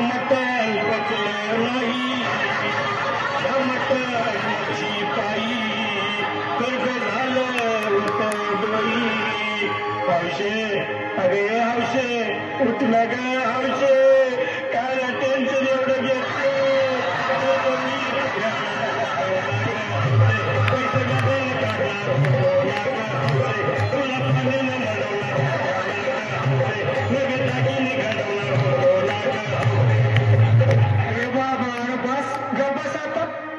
मटण पचलं नाही या मटणाची पायी कर्ज झालं होतं डोई हौशे अगे हौशे उठलं ग हौशे काय टेन्शन एवढं घेतलं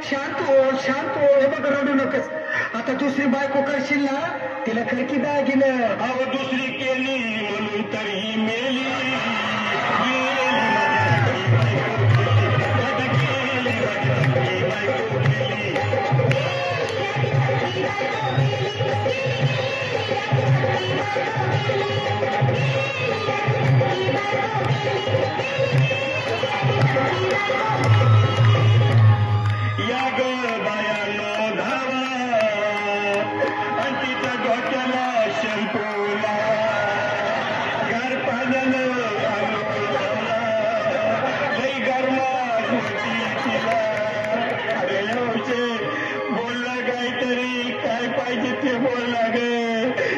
शांत हो हे बघ रडू नकस आता दुसरी बायको करशील ना तिला खडकी दागिनं अहो दुसरी केली म्हणून तरी मेली या ग बायानो धावा आणि तिच्या डोक्याला शॅम्पू लावा गार पाण्यानं लई गरमाट होती तिला अरे हौशे बोलला काहीतरी काय पाहिजे ते बोलला ग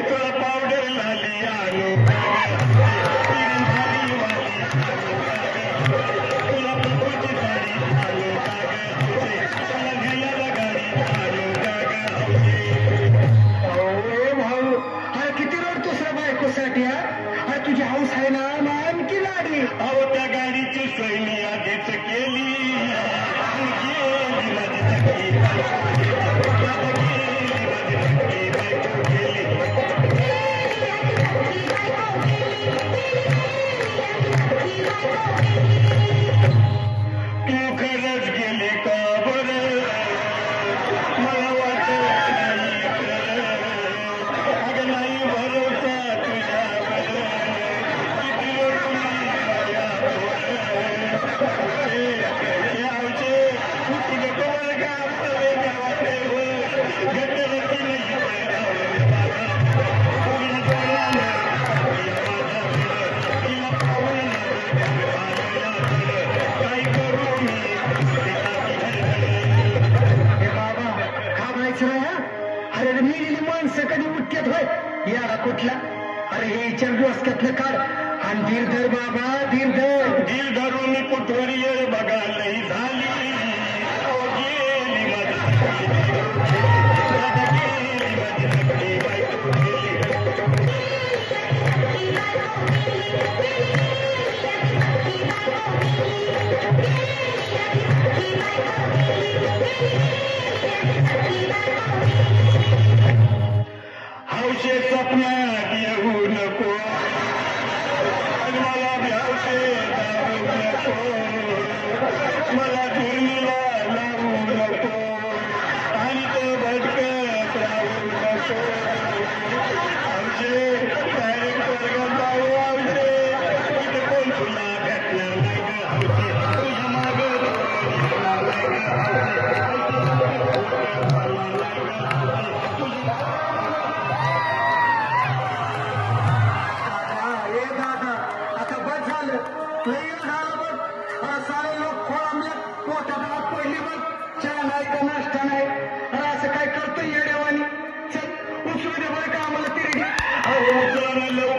तुला पावडर लाली आणू तुला पप्पूची साडी आणू किती रडतोस रे बायकोसाठी अरे तुझी हौस आहे ना मान की लाडी अहो त्या गाडीची सोय मी आधीच केली गेली माझी सखी तू खरंच गेली का बरं मला वाटत नाही अगं नाही भरोसा तुझ्यावर किती आवचे तुझं कमल का आपलं गावात गटरची काय करू मी अरे मेलेली माणसं कधी उठ्यात होय याला कुठला अरे हे विचार डोसक्यातलं काढ आणि धीर धर बाबा धीर धर धीर धरून मी कुठवर येळ बघा लई झाली अहो गेली माझी सखी बायको गेली हौशे सपनात येऊ नको मला भी हौशे दारू नको मला दुर्मिळ